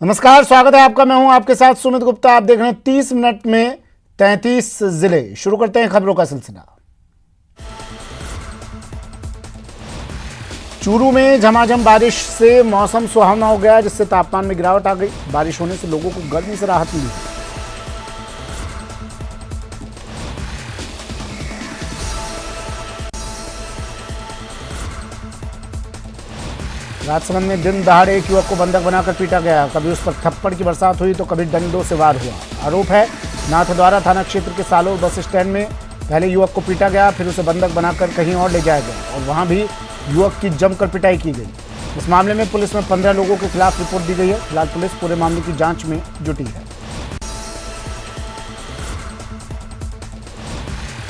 नमस्कार, स्वागत है आपका। मैं हूं आपके साथ सुमित गुप्ता। आप देख रहे हैं 30 मिनट में 33 जिले। शुरू करते हैं खबरों का सिलसिला। चूरू में झमाझम बारिश से मौसम सुहावना हो गया, जिससे तापमान में गिरावट आ गई। बारिश होने से लोगों को गर्मी से राहत मिली। राजसमंद में दिन दहाड़े एक युवक को बंधक बनाकर पीटा गया। कभी उस पर थप्पड़ की बरसात हुई तो कभी डंडों से वार हुआ। आरोप है नाथद्वारा थाना क्षेत्र के सालोर बस स्टैंड में पहले युवक को पीटा गया, फिर उसे बंधक बनाकर कहीं और ले जाया गया और वहां भी युवक की जमकर पिटाई की गई। इस मामले में पुलिस में 15 लोगों के खिलाफ रिपोर्ट दी गई है। फिलहाल पुलिस पूरे मामले की जांच में जुटी है।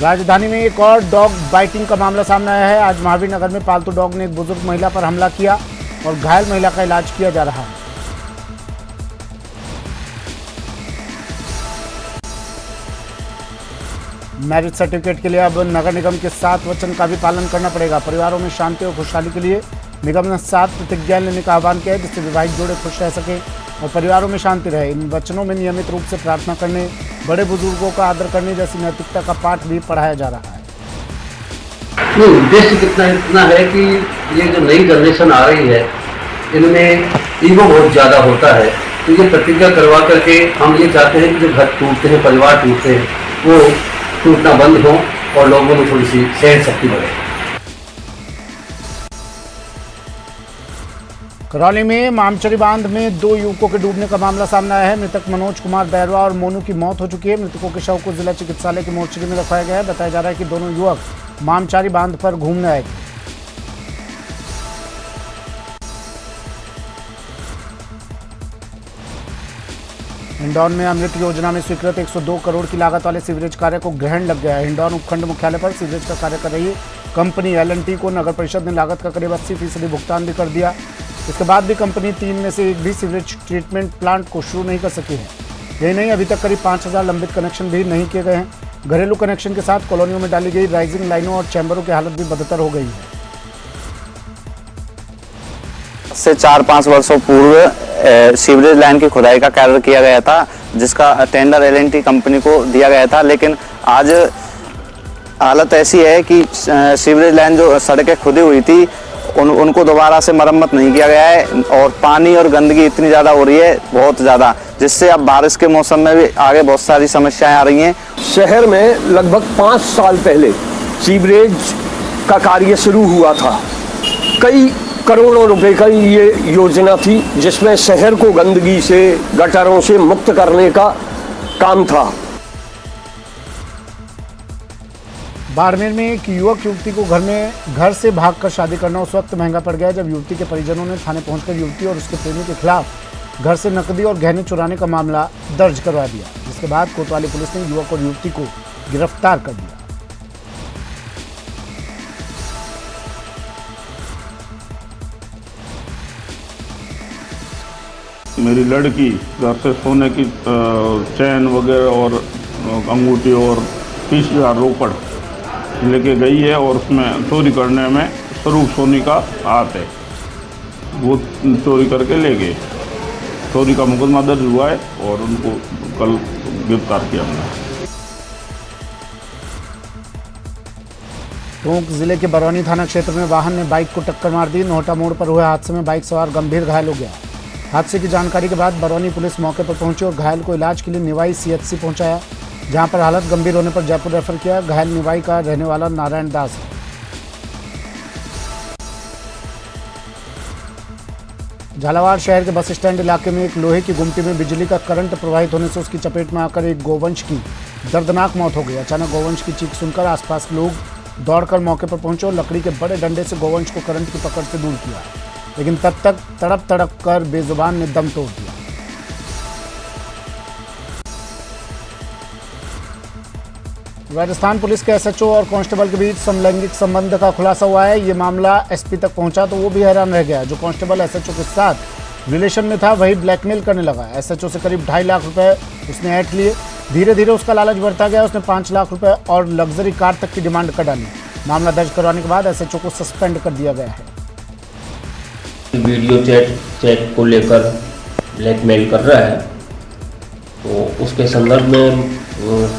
राजधानी में एक और डॉग बाइटिंग का मामला सामने आया है। आज महावीर नगर में पालतू डॉग ने एक बुजुर्ग महिला पर हमला किया और घायल महिला का इलाज किया जा रहा है। मैरिज सर्टिफिकेट के लिए अब नगर निगम के 7 वचन का भी पालन करना पड़ेगा। परिवारों में शांति और खुशहाली के लिए निगम ने 7 प्रतिज्ञा लेने का आह्वान किया है, जिससे विवाहित जोड़े खुश रह सके और परिवारों में शांति रहे। इन वचनों में नियमित रूप से प्रार्थना करने, बड़े बुजुर्गों का आदर करने जैसी नैतिकता का पाठ भी पढ़ाया जा रहा है। उद्देश्य इतना है कि ये जो नई जनरेशन आ रही है, इनमें ईगो बहुत ज़्यादा होता है। तो ये प्रतिज्ञा करवा करके हम ये चाहते हैं कि जो घर टूटते हैं, परिवार टूटते हैं, वो टूटना बंद हो और लोगों में थोड़ी सी सहन शक्ति बढ़े। करौली में मामचरी बांध में 2 युवकों के डूबने का मामला सामने आया है। मृतक मनोज कुमार बैरवा और मोनू की मौत हो चुकी है। मृतकों के शव को जिला चिकित्सालय के मोर्चरी में रखवाया गया है। बताया जा रहा है कि दोनों युवक मामचारी बांध पर घूमने आए थे। हिंडौन में अमृत योजना में स्वीकृत 102 करोड़ की लागत वाले सीवरेज कार्य को ग्रहण लग गया है। हिंडौन उपखंड मुख्यालय पर सीवरेज का कार्य कर रही कंपनी L&T को नगर परिषद ने लागत का करीब 80% भुगतान भी कर दिया। इसके बाद भी कंपनी 3 में से एक भी सीवरेज ट्रीटमेंट प्लांट को शुरू नहीं कर सकी है। यही नहीं, अभी तक करीब 5000 लंबित कनेक्शन भी नहीं किए गए हैं। घरेलू कनेक्शन के साथ कॉलोनियों में डाली गई राइजिंग लाइनों और चैम्बरों की हालत भी बदतर हो गई है। से 4-5 वर्षों पूर्व सीवरेज लाइन की खुदाई का कार्य किया गया था, जिसका टेंडर L&T कंपनी को दिया गया था। लेकिन आज हालत ऐसी है कि सीवरेज लाइन जो सड़कें खुदी हुई थी उनको दोबारा से मरम्मत नहीं किया गया है और पानी और गंदगी इतनी ज़्यादा हो रही है, बहुत ज़्यादा, जिससे अब बारिश के मौसम में भी आगे बहुत सारी समस्याएं आ रही हैं। शहर में लगभग 5 साल पहले सीवरेज का कार्य शुरू हुआ था। कई करोड़ों रुपए की ये योजना थी, जिसमें शहर को गंदगी से, गटरों से मुक्त करने का काम था। बाड़मेर में एक युवक युवती को घर से भागकर शादी करना उस वक्त महंगा पड़ गया जब युवती के परिजनों ने थाने पहुंचकर युवती और उसके प्रेमी के खिलाफ घर से नकदी और गहने चुराने का मामला दर्ज करवा दिया, जिसके बाद कोतवाली पुलिस ने युवक और युवती को गिरफ्तार कर लिया। मेरी लड़की घर से सोने की चैन वगैरह और अंगूठी और 30,000 रोकड़ लेके गई है और उसमें चोरी करने में स्वरूप सोनी का हाथ है। वो चोरी करके ले गए। चोरी का मुकदमा दर्ज हुआ है और उनको कल गिरफ्तार किया हमने। टोंक जिले के बरौनी थाना क्षेत्र में वाहन ने बाइक को टक्कर मार दी। नोहटा मोड़ पर हुए हादसे में बाइक सवार गंभीर घायल हो गया। हादसे की जानकारी के बाद बरौनी पुलिस मौके पर पहुंची और घायल को इलाज के लिए निवाई CHC पहुंचाया, जहां पर हालत गंभीर होने पर जयपुर रेफर किया। घायल निवाई का रहने वाला नारायण दास है। झालावाड़ शहर के बस स्टैंड इलाके में एक लोहे की गुमटी में बिजली का करंट प्रवाहित होने से उसकी चपेट में आकर एक गोवंश की दर्दनाक मौत हो गई। अचानक गोवंश की चीख सुनकर आसपास के लोग दौड़कर मौके पर पहुंचे और लकड़ी के बड़े डंडे से गोवंश को करंट की पकड़ से दूर किया, लेकिन तब तक तड़प कर बेजुबान ने दम तोड़ दिया। राजस्थान पुलिस के SHO और कांस्टेबल के बीच समलैंगिक संबंध का खुलासा हुआ है। ये मामला SP तक पहुंचा तो वो भी हैरान रह गया। जो कांस्टेबल SHO के साथ रिलेशन में था वही ब्लैकमेल करने लगा। SHO से करीब 2.5 लाख रुपए उसने ऐंठ लिए। धीरे धीरे उसका लालच बढ़ता गया। उसने 5 लाख रुपए और लग्जरी कार तक की डिमांड कर डाली। मामला दर्ज करवाने के बाद SHO को सस्पेंड कर दिया गया है। वीडियो चैट को लेकर ब्लैकमेल कर रहा है, तो उसके संदर्भ में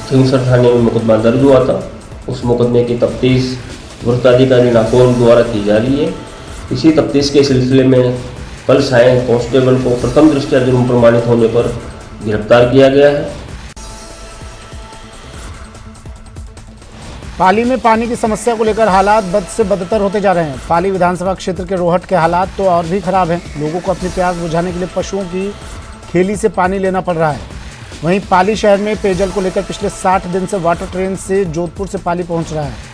खिंगसर थाने में मुकदमा दर्ज हुआ था। उस मुकदमे की तफ्तीश वृत्ताधिकारी नाकोर द्वारा की जा रही है। इसी तफ्तीश के सिलसिले में कल सायं कांस्टेबल को प्रथम दृष्टया जुर्म प्रमाणित होने पर गिरफ्तार किया गया है। पाली में पानी की समस्या को लेकर हालात बद से बदतर होते जा रहे हैं। पाली विधानसभा क्षेत्र के रोहट के हालात तो और भी खराब हैं। लोगों को अपनी प्यास बुझाने के लिए पशुओं की खेली से पानी लेना पड़ रहा है। वहीं पाली शहर में पेयजल को लेकर पिछले 60 दिन से वाटर ट्रेन से जोधपुर से पाली पहुंच रहा है।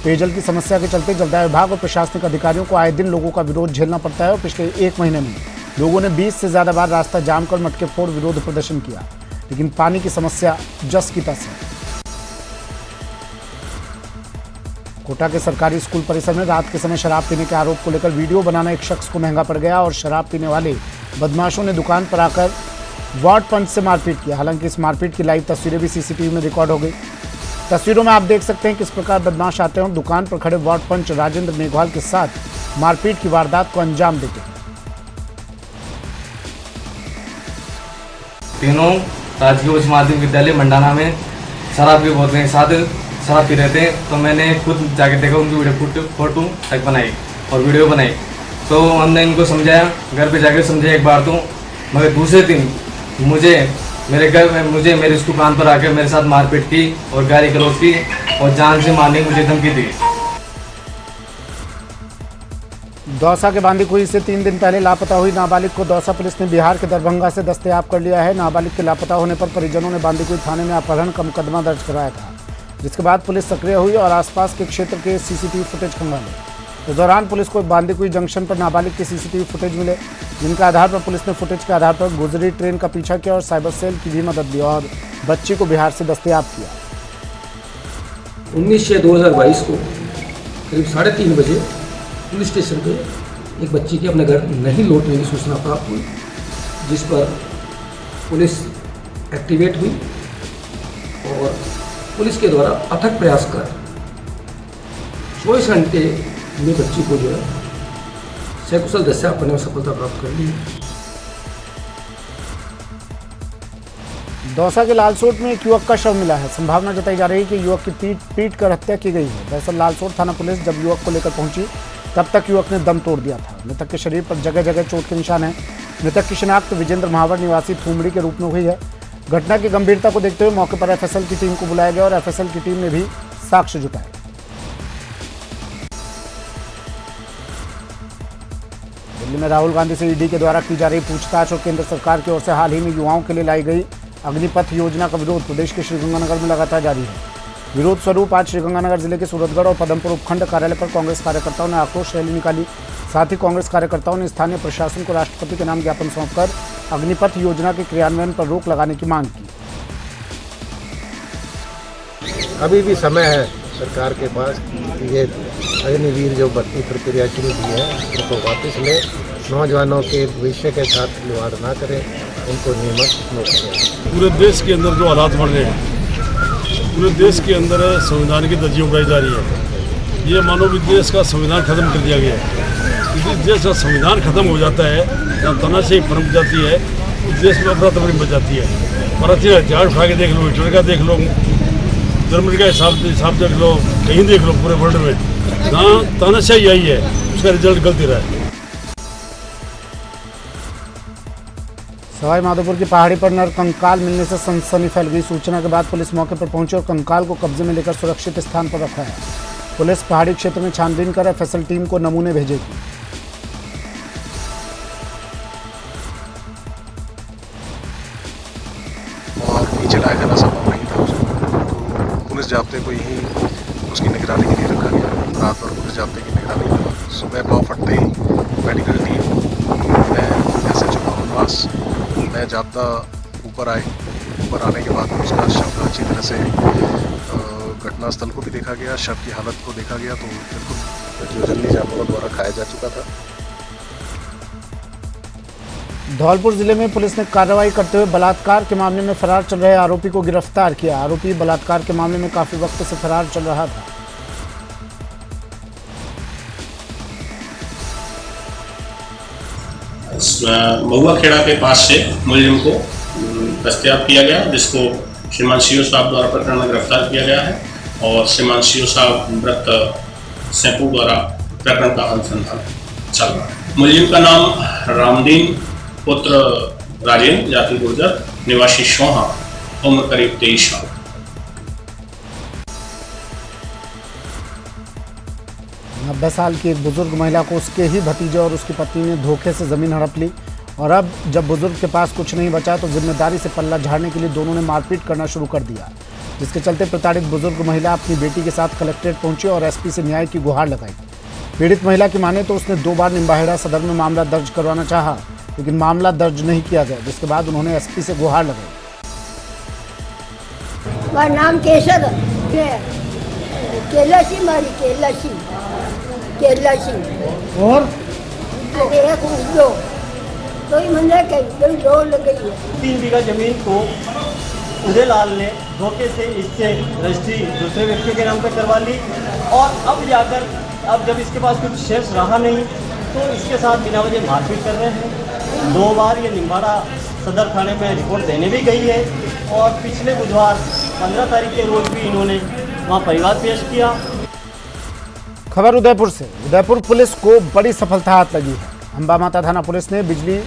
पेयजल की समस्या के चलते जलदाय विभाग और प्रशासनिक अधिकारियों को आए दिन लोगों का विरोध झेलना पड़ता है और पिछले 1 महीने में लोगों ने 20 से ज़्यादा बार रास्ता जाम कर मटके फोड़ विरोध प्रदर्शन किया, लेकिन पानी की समस्या जस की तस है। कोटा के सरकारी स्कूल परिसर में रात के समय शराब पीने के आरोप को लेकर वीडियो बनाना एक शख्स को महंगा पड़ गया और शराब पीने वाले बदमाशों ने दुकान पर आकर वार्ड पंच से मारपीट किया। हालांकि इस मारपीट की लाइव तस्वीरें भी सीसीटीवी में रिकॉर्ड हो गई। तस्वीरों में आप देख सकते हैं किस प्रकार बदमाश आते हैं और दुकान पर खड़े वार्ड पंच राजेंद्र मेघवाल के साथ मारपीट की वारदात को अंजाम देते हैं। तीनों राजकीय उच्च माध्यमिक विद्यालय मंडाना में शराब के बोतलें के साथ शराब पी रहे थे। तो मैंने खुद जाके देखा, उनकी वीडियो फोटो तक बनाई और वीडियो बनाई। तो हमने इनको समझाया, घर पे जाकर समझाया एक बार तो, मगर दूसरे दिन मुझे मेरे इस दुकान पर आकर मेरे साथ मारपीट की और गाली गलौज की और जान से मारने की मुझे धमकी दी। दौसा के बांदीकुई से 3 दिन पहले लापता हुई नाबालिग को दौसा पुलिस ने बिहार के दरभंगा से दस्तयाब कर लिया है। नाबालिग के लापता होने पर परिजनों ने बांदीकुई थाने में अपहरण का मुकदमा दर्ज कराया था, जिसके बाद पुलिस सक्रिय हुई और आसपास के क्षेत्र के सीसीटीवी फुटेज खंगाले। इस दौरान पुलिस को बांदीकुई जंक्शन पर नाबालिग के सीसीटीवी फुटेज मिले, जिनके आधार पर पुलिस ने फुटेज के आधार पर गुजरी ट्रेन का पीछा किया और साइबर सेल की भी मदद ली और बच्ची को बिहार से दस्तयाब किया। 19/6/2022 को करीब 3:30 बजे पुलिस स्टेशन पे एक बच्ची के अपने घर नहीं लौटने की सूचना प्राप्त हुई, जिस पर पुलिस एक्टिवेट हुई और पुलिस के द्वारा अथक प्रयास कर 24 घंटे में बच्ची को जो है सकुशल दस्तयाब करने में सफलता प्राप्त कर ली। दौसा के लालसोट में एक युवक का शव मिला है। संभावना जताई जा रही है कि युवक की पीट कर हत्या की गई है। दरअसल लालसोट थाना पुलिस जब युवक को लेकर पहुंची तब तक युवक ने दम तोड़ दिया था। मृतक के शरीर पर जगह जगह चोट के निशान हैं। मृतक की शिनाख्त विजेंद्र महावर निवासी थूमड़ी के रूप में हुई है। घटना की गंभीरता को देखते हुए मौके पर एफएसएल की टीम को बुलाया गया और एफएसएल की टीम ने भी साक्ष्य जुटाए। दिल्ली में राहुल गांधी से ईडी के द्वारा की जा रही पूछताछ और केंद्र सरकार की ओर से हाल ही में युवाओं के लिए लाई गई अग्निपथ योजना का विरोध प्रदेश के श्रीगंगानगर में लगातार जारी है। विरोध स्वरूप आज श्रीगंगानगर जिले के सूरतगढ़ और पदमपुर उपखंड कार्यालय पर कांग्रेस कार्यकर्ताओं ने आक्रोश रैली निकाली। साथ ही कांग्रेस कार्यकर्ताओं ने स्थानीय प्रशासन को राष्ट्रपति के नाम ज्ञापन सौंपकर अग्निपथ योजना के क्रियान्वयन पर रोक लगाने की मांग की। अभी भी समय है सरकार के पास, ये अग्निवीर जो भर्ती प्रक्रिया शुरू की है उनको वापस ले, नौजवानों के भविष्य के साथ खिलवाड़ ना करें, उनको नियमित नौकरी। पूरे देश के अंदर जो हालात बन रहे हैं, पूरे देश के अंदर संविधान की धज्जियां उड़ाई जा रही है। ये मानो भी देश का संविधान खत्म कर दिया गया है। यदि देश का संविधान खत्म हो जाता है या तनाशाही पनप जाती है तो देश में अफरा तफरी बच जाती है। भारतीय हथियार उठा के देख लो, हिटलर का देख लो, जर्मनी का हिसाब देख लो, कहीं देख लो, पूरे वर्ल्ड में जहाँ तानाशाही आई है उसका रिजल्ट गलत ही रहा है। सवाई माधोपुर की पहाड़ी पर नर कंकाल मिलने से सनसनी फैल गई। सूचना के बाद पुलिस मौके पर पहुंची और कंकाल को कब्जे में लेकर सुरक्षित स्थान पर रखा है। पुलिस पहाड़ी क्षेत्र में छानबीन कर एफएसएल टीम को नमूने भेजेगी। और नीचे लाया जाना संभव नहीं था उसको, पुलिस जाब्ते को यहीं उसकी निगरानी के लिए रखा गया। रात भर पुलिस जाब्ते की निगरानी लगा। सुबह पाँव फटते ही मेडिकल टीम में SHO पास मैं जाब्ता ऊपर आए। ऊपर आने के बाद उसका शव अच्छी तरह से घटनास्थल को भी देखा गया, शव की हालत को देखा गया, तो बिल्कुल जंगली जानवरों द्वारा खाया जा चुका था। धौलपुर जिले में पुलिस ने कार्रवाई करते हुए बलात्कार के मामले में फरार चल रहे आरोपी को गिरफ्तार किया। आरोपी बलात्कार के मामले में काफी वक्त से फरार चल रहा था। महुआ खेड़ा के पास से मुलजिम को दस्तयाब किया गया, जिसको श्रीमान सीओ साहब द्वारा प्रकरण में गिरफ्तार किया गया है और श्रीमान सीओ साहब मृत सेपू द्वारा प्रकरण का अनुसंधान चल रहा है। मुलजिम का नाम रामदीन पुत्र राजेंद्र जाति गुर्जर निवासी शोहा, उम्र करीब 23 साल। 90 साल की एक बुजुर्ग महिला को उसके ही भतीजे और उसकी पत्नी ने धोखे से ज़मीन हड़प ली और अब जब बुजुर्ग के पास कुछ नहीं बचा तो जिम्मेदारी से पल्ला झाड़ने के लिए दोनों ने मारपीट करना शुरू कर दिया, जिसके चलते प्रताड़ित बुजुर्ग महिला अपनी बेटी के साथ कलेक्ट्रेट पहुंची और एसपी से न्याय की गुहार लगाई। पीड़ित महिला की माने तो उसने 2 बार निम्बाहेड़ा सदर में मामला दर्ज करवाना चाहा, लेकिन मामला दर्ज नहीं किया गया, जिसके बाद उन्होंने एसपी से गुहार लगाई। नाम केसर केलासी मारी केलासी और कोई मंदिर कोई जोड़ लग गई है। 3 बीघा जमीन को उदय लाल ने धोखे से इससे रजिस्ट्री दूसरे व्यक्ति के नाम पर करवा ली और अब जब इसके पास कुछ शेष रहा नहीं तो इसके साथ बिना वजह मारपीट कर रहे हैं। 2 बार ये निम्बाड़ा सदर थाने में रिपोर्ट देने भी गई है और पिछले बुधवार 15 तारीख के रोज भी इन्होंने वहाँ परिवार पेश किया। खबर उदयपुर से। उदयपुर पुलिस को बड़ी सफलता हाथ लगी है। अंबा माता थाना पुलिस ने बिजली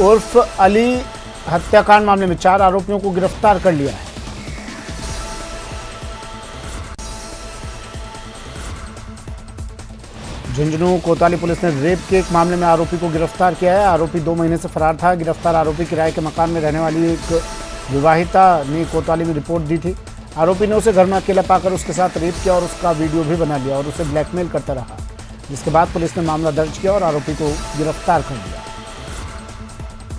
उर्फ अली हत्याकांड मामले में 4 आरोपियों को गिरफ्तार कर लिया है। झुंझुनू कोतवाली पुलिस ने रेप के एक मामले में आरोपी को गिरफ्तार किया है। आरोपी 2 महीने से फरार था। गिरफ्तार आरोपी किराए के मकान में रहने वाली एक विवाहिता ने कोतवाली में रिपोर्ट दी थी। आरोपी ने उसे घर में अकेला पाकर उसके साथ रेप किया और उसका वीडियो भी बना लिया और उसे ब्लैकमेल करता रहा, जिसके बाद पुलिस ने मामला दर्ज किया और आरोपी को गिरफ्तार कर लिया।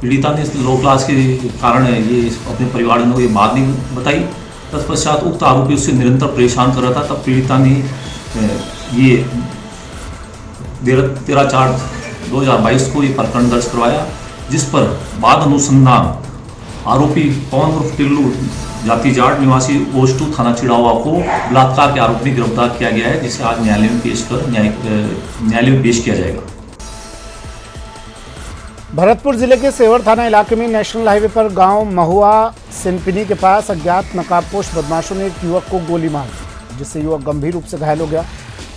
पीड़िता ने लो क्लास के कारण ये अपने परिवार को ये बात नहीं बताई। तत्पश्चात उक्त आरोपी उससे निरंतर परेशान कर रहा था। तब पीड़िता ने ये 13/4/2022 को ये प्रकरण दर्ज करवाया, जिस पर बाद अनुसंधान आरोपी पवन उर्फ टिल्लू जाति जाट निवासी पोस्ट 2 थाना चिड़ावा को बलात्कार के आरोप में गिरफ्तार किया गया है, जिसे आज न्यायालय में पेश कर न्यायालय में पेश किया जाएगा। भरतपुर जिले के सेवर थाना इलाके में नेशनल हाईवे पर गांव महुआ सिनपिनी के पास अज्ञात नकाबपोश बदमाशों ने एक युवक को गोली मार दी, जिससे युवक गंभीर रूप से घायल हो गया।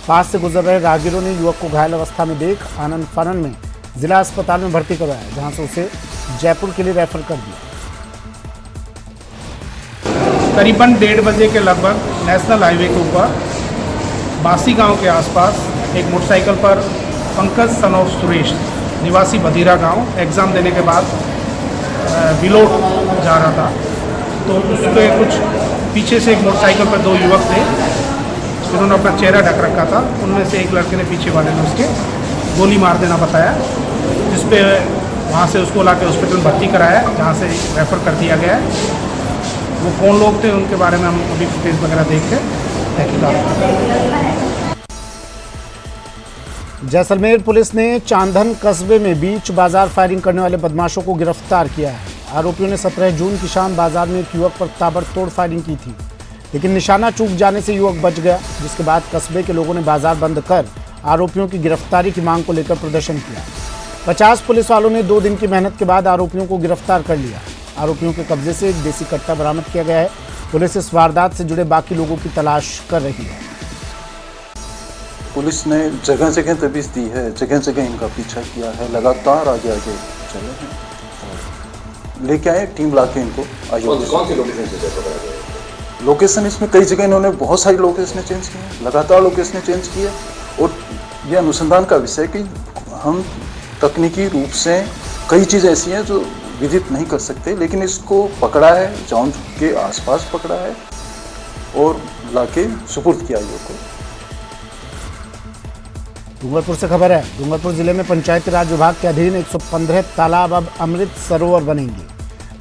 पास से गुजर रहे राहगीरों ने युवक को घायल अवस्था में देख आनंद फानन में जिला अस्पताल में भर्ती करवाया, जहां से उसे जयपुर के लिए रेफर कर दिया। करीबन 1:30 बजे के लगभग नेशनल हाईवे के ऊपर बासी गांव के आसपास एक मोटरसाइकिल पर पंकज सन ऑफ सुरेश निवासी बधीरा गांव एग्ज़ाम देने के बाद बिलोट जा रहा था, तो उसके कुछ पीछे से एक मोटरसाइकिल पर 2 युवक थे जिन्होंने अपना चेहरा ढक रखा था। उनमें से एक लड़के ने पीछे वाले ने उसके गोली मार देना बताया, जिसपे वहाँ से उसको लाके हॉस्पिटल में भर्ती कराया, जहाँ से रेफ़र कर दिया गया है। वो कौन लोग थे उनके बारे में हम अभी फुटेज वगैरह देख के तहकीकात। जैसलमेर पुलिस ने चांदन कस्बे में बीच बाजार फायरिंग करने वाले बदमाशों को गिरफ्तार किया है। आरोपियों ने 17 जून की शाम बाजार में एक युवक पर ताबड़तोड़ फायरिंग की थी, लेकिन निशाना चूक जाने से युवक बच गया, जिसके बाद कस्बे के लोगों ने बाजार बंद कर आरोपियों की गिरफ्तारी की मांग को लेकर प्रदर्शन किया। 50 पुलिस वालों ने 2 दिन की मेहनत के बाद आरोपियों को गिरफ्तार कर लिया। आरोपियों के कब्जे से एक देसी कट्टा बरामद किया गया है। पुलिस इस वारदात से जुड़े बाकी लोगों की तलाश कर रही है। पुलिस ने जगह जगह तबीज दी है, जगह जगह इनका पीछा किया है, लगातार आगे आगे चले हैं और लेके आए टीम लाके इनको। कौन सी लोकेशन से? लोकेशन इसमें कई जगह इन्होंने बहुत सारी लोकेशन चेंज की है, लगातार लोकेशन चेंज की है और यह अनुसंधान का विषय कि हम तकनीकी रूप से कई चीज़ ऐसी हैं जो विदित नहीं कर सकते, लेकिन इसको पकड़ा है, जौन के आसपास पकड़ा है और लाके सुपुर्द किया युवक को। डूंगरपुर से खबर है। डूंगरपुर जिले में पंचायती राज विभाग के अधीन 115 तालाब अब अमृत सरोवर बनेंगे।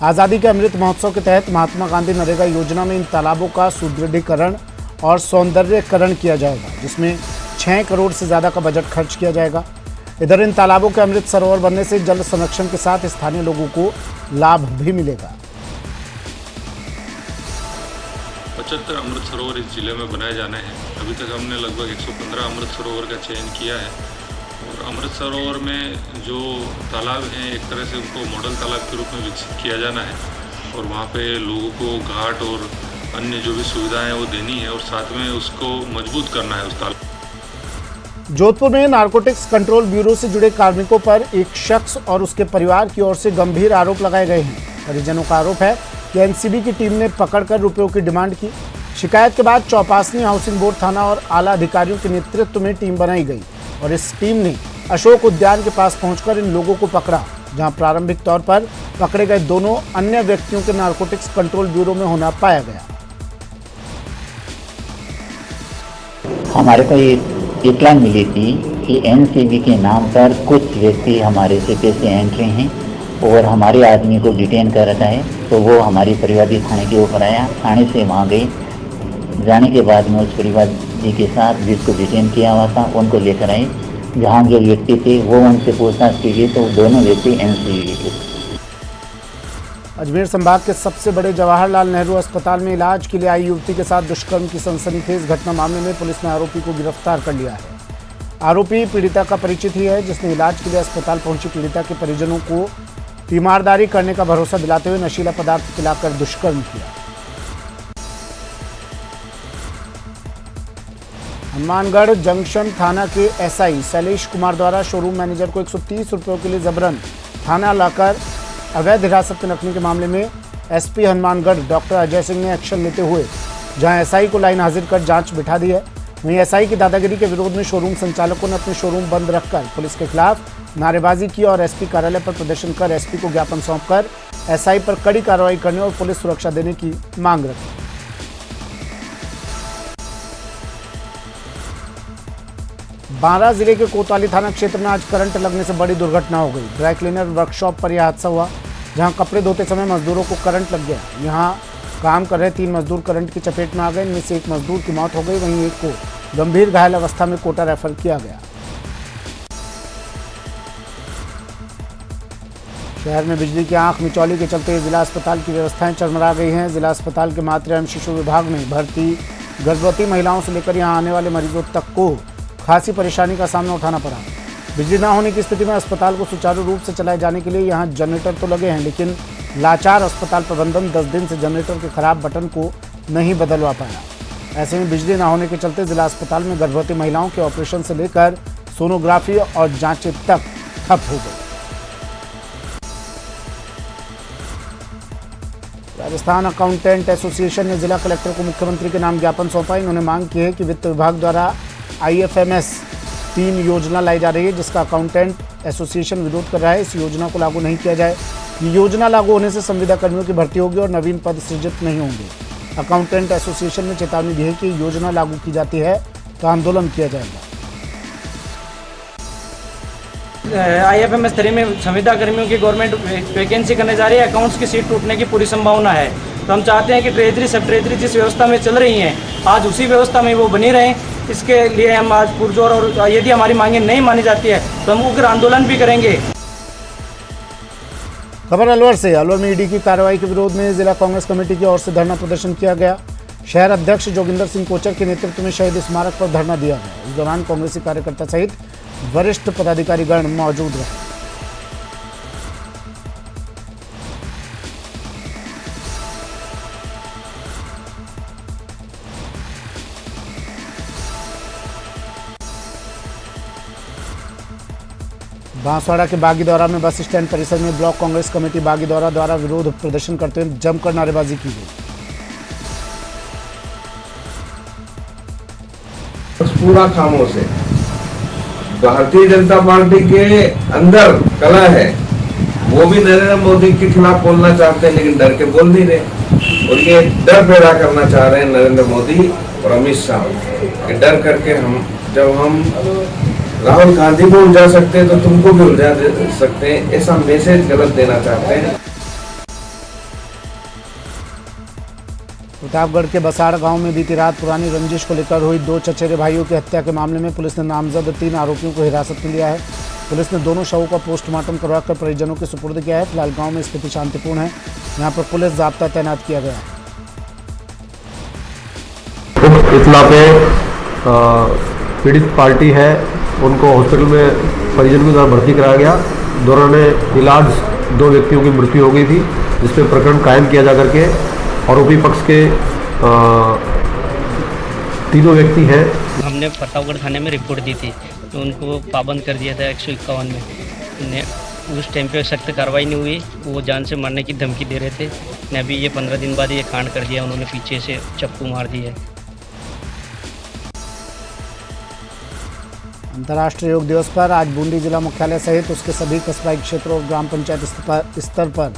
आज़ादी के अमृत महोत्सव के तहत महात्मा गांधी नरेगा योजना में इन तालाबों का सुदृढ़ीकरण और सौंदर्यकरण किया जाएगा, जिसमें 6 करोड़ से ज़्यादा का बजट खर्च किया जाएगा। इधर इन तालाबों के अमृत सरोवर बनने से जल संरक्षण के साथ स्थानीय लोगों को लाभ भी मिलेगा। 75 अमृत सरोवर इस जिले में बनाए जाने हैं। अभी तक हमने लगभग 115 अमृत सरोवर का चयन किया है और और अमृत सरोवर में जो तालाब हैं एक तरह से उनको मॉडल तालाब के रूप में विकसित किया जाना है और वहाँ पे लोगों को घाट और अन्य जो भी सुविधाएं हैं वो देनी है और साथ में उसको मजबूत करना है उस तालाब। जोधपुर में नारकोटिक्स कंट्रोल ब्यूरो से जुड़े कार्मिकों पर एक शख्स और उसके परिवार की ओर से गंभीर आरोप लगाए गए हैं। परिजनों का आरोप है कि एनसीबी की टीम ने पकड़कर रुपयों की डिमांड की। शिकायत के बाद चौपासनी हाउसिंग बोर्ड थाना और आला अधिकारियों के नेतृत्व में टीम बनाई गई और इस टीम ने अशोक उद्यान के पास पहुंचकर इन लोगों को पकड़ा, जहां प्रारंभिक तौर पर पकड़े गए दोनों अन्य व्यक्तियों के नारकोटिक्स कंट्रोल ब्यूरो में होना पाया गया। हमारे को इतला मिली थी कि एनसीबी के नाम पर कुछ व्यक्ति हमारे से पैसे एंट्री हैं और हमारे आदमी को डिटेन कर रखा है। तो वो हमारी परिवादी थाने के ऊपर आया, थाने से वहाँ गए। जाने के बाद में उस परिवादी के साथ जिसको डिटेन किया हुआ था उनको लेकर आए। जहाँ जो व्यक्ति थे वो उनसे पूछताछ की गई तो दोनों व्यक्ति एनसीबी के। अजमेर संभाग के सबसे बड़े जवाहरलाल नेहरू अस्पताल में इलाज के लिए आई युवती के साथ दुष्कर्म की सनसनीखेज घटना मामले में पुलिस ने आरोपी को गिरफ्तार कर लिया है। आरोपी पीड़िता का परिचित ही है, जिसने इलाज के लिए अस्पताल पहुंची पीड़िता के परिजनों को तीमारदारी करने का भरोसा दिलाते हुए नशीला पदार्थ पिलाकर दुष्कर्म किया। हनुमानगढ़ जंक्शन थाना के एसआई शैलेश कुमार द्वारा शोरूम मैनेजर को 130 रुपयों के लिए जबरन थाना लाकर अवैध हिरासत में रखने के मामले में एसपी हनुमानगढ़ डॉक्टर अजय सिंह ने एक्शन लेते हुए जहां एसआई को लाइन हाजिर कर जांच बिठा दी है, वहीं एसआई की दादागिरी के विरोध में शोरूम संचालकों ने अपने शोरूम बंद रखकर पुलिस के खिलाफ नारेबाजी की और एसपी कार्यालय पर प्रदर्शन कर एसपी को ज्ञापन सौंपकर एसआई पर कड़ी कार्रवाई करने और पुलिस सुरक्षा देने की मांग रखी। बारां जिले के कोतवाली थाना क्षेत्र में आज करंट लगने से बड़ी दुर्घटना हो गई। ड्राई क्लीनर वर्कशॉप पर यह हादसा हुआ, जहां कपड़े धोते समय मजदूरों को करंट लग गया। यहां काम कर रहे 3 मजदूर करंट की चपेट में आ गए। इनमें से एक मजदूर की मौत हो गई, वहीं एक को गंभीर घायल अवस्था में कोटा रेफर किया गया। शहर में बिजली की आंख मिचौली के चलते जिला अस्पताल की व्यवस्थाएं चरमरा गई हैं। जिला अस्पताल के मातृ एवं शिशु विभाग में भर्ती गर्भवती महिलाओं से लेकर यहां आने वाले मरीजों तक को खासी परेशानी का सामना उठाना पड़ा। बिजली न होने की स्थिति में अस्पताल को सुचारू रूप से चलाए जाने के लिए यहां जनरेटर तो लगे हैं, लेकिन लाचार अस्पताल प्रबंधन 10 दिन से जनरेटर के खराब बटन को नहीं बदलवा पाया। ऐसे में बिजली न होने के चलते जिला अस्पताल में गर्भवती महिलाओं के ऑपरेशन से लेकर सोनोग्राफी और जांचें तक ठप हो गई। राजस्थान अकाउंटेंट एसोसिएशन ने जिला कलेक्टर को मुख्यमंत्री के नाम ज्ञापन सौंपा। इन्होंने मांग की है कि वित्त विभाग द्वारा IFMS 3 योजना लाई जा रही है, जिसका अकाउंटेंट एसोसिएशन विरोध कर रहा है। इस योजना को लागू नहीं किया जाए। ये योजना लागू होने से संविदा कर्मियों की भर्ती होगी और नवीन पद सृजित नहीं होंगे। अकाउंटेंट एसोसिएशन ने चेतावनी दी है कि योजना लागू की जाती है तो आंदोलन किया जाएगा। IFMS 3 में संविदा कर्मियों की गवर्नमेंट वैकेंसी करने जा रही है। अकाउंट्स की सीट टूटने की पूरी संभावना है। तो हम चाहते हैं कि ट्रेजरी सब ट्रेजरी जिस व्यवस्था में चल रही हैं आज उसी व्यवस्था में वो बनी रहें। इसके लिए हम आज पुरजोर और यदि हमारी मांगें नहीं मानी जाती है तो हम उग्र आंदोलन भी करेंगे। खबर अलवर से। अलवर में ईडी की कार्रवाई के विरोध में जिला कांग्रेस कमेटी की ओर से धरना प्रदर्शन किया गया। शहर अध्यक्ष जोगिंदर सिंह कोचर के नेतृत्व में शहीद स्मारक पर धरना दिया गया। इस दौरान कांग्रेसी कार्यकर्ता सहित वरिष्ठ पदाधिकारीगण मौजूद रहे। बांसवाड़ा के बागीदौरा में बस स्टैंड परिसर में ब्लॉक कांग्रेस कमेटी बागीदौरा द्वारा विरोध प्रदर्शन करते हुए जमकर नारेबाजी की गई। पूरा खामोश है। भारतीय जनता पार्टी के अंदर कला है, वो भी नरेंद्र मोदी के खिलाफ बोलना चाहते हैं लेकिन डर के बोल नहीं रहे। और ये डर पैदा करना चाह रहे हैं नरेंद्र मोदी और अमित शाह कि डर करके जब हम राहुल गांधी को उलझा सकते हैं तो तुमको भी उलझा सकते हैं, ऐसा मैसेज गलत देना चाहते हैं। प्रतापगढ़ के बसाड़ गांव में बीती रात पुरानी रंजिश को लेकर हुई 2 चचेरे भाइयों की हत्या के मामले में पुलिस ने नामजद 3 आरोपियों को हिरासत में लिया है। पुलिस ने दोनों शवों का पोस्टमार्टम करवाकर परिजनों के सुपुर्द किया है। फिलहाल गांव में स्थिति शांतिपूर्ण है। यहां पर पुलिस जाब्ता तैनात किया गया है। इतला पे पीड़ित पार्टी है, उनको हॉस्पिटल में परिजन के द्वारा भर्ती कराया गया। दौरान इलाज 2 व्यक्तियों की मृत्यु हो गई थी, जिस पर प्रकरण कायम किया जा करके आरोपी पक्ष के 3 व्यक्ति हैं। हमने प्रतापगढ़ थाने में रिपोर्ट दी थी तो उनको पाबंद कर दिया था 151 में। उस टाइम पे सख्त कार्रवाई नहीं हुई, वो जान से मारने की धमकी दे रहे थे ने अभी ये 15 दिन बाद ये कांड कर दिया, उन्होंने पीछे से चप्पू मार दिया। अंतर्राष्ट्रीय योग दिवस पर आज बूंदी जिला मुख्यालय सहित उसके सभी कस्बाई क्षेत्रों और ग्राम पंचायत स्तर पर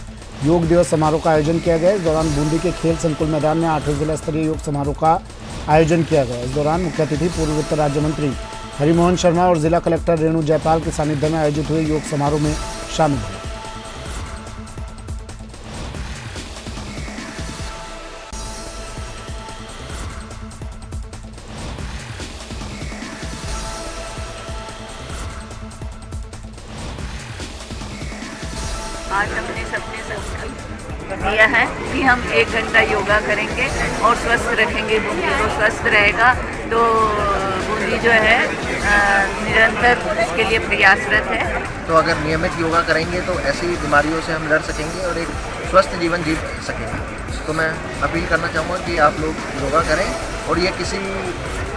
योग दिवस समारोह का आयोजन किया गया। इस दौरान बूंदी के खेल संकुल मैदान में 8वें जिला स्तरीय योग समारोह का आयोजन किया गया। इस दौरान मुख्य अतिथि पूर्व वित्त राज्य मंत्री हरिमोहन शर्मा और जिला कलेक्टर रेणु जयपाल के सानिध्य में आयोजित हुए योग समारोह में शामिल हुए। आज हमने सबने संकल्प लिया है कि हम 1 घंटा योगा करेंगे और स्वस्थ रखेंगे बूंदी को। स्वस्थ रहेगा तो बूंदी जो है निरंतर इसके लिए प्रयासरत है। तो अगर नियमित योगा करेंगे तो ऐसी बीमारियों से हम लड़ सकेंगे और एक स्वस्थ जीवन जी सकेंगे। तो मैं अपील करना चाहूँगा कि आप लोग योगा करें और ये किसी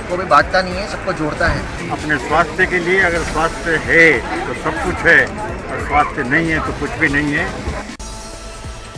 को भी बांटता नहीं है, सबको जोड़ता है। अपने स्वास्थ्य के लिए अगर स्वास्थ्य है तो सब कुछ है और स्वास्थ्य नहीं है तो कुछ भी नहीं है।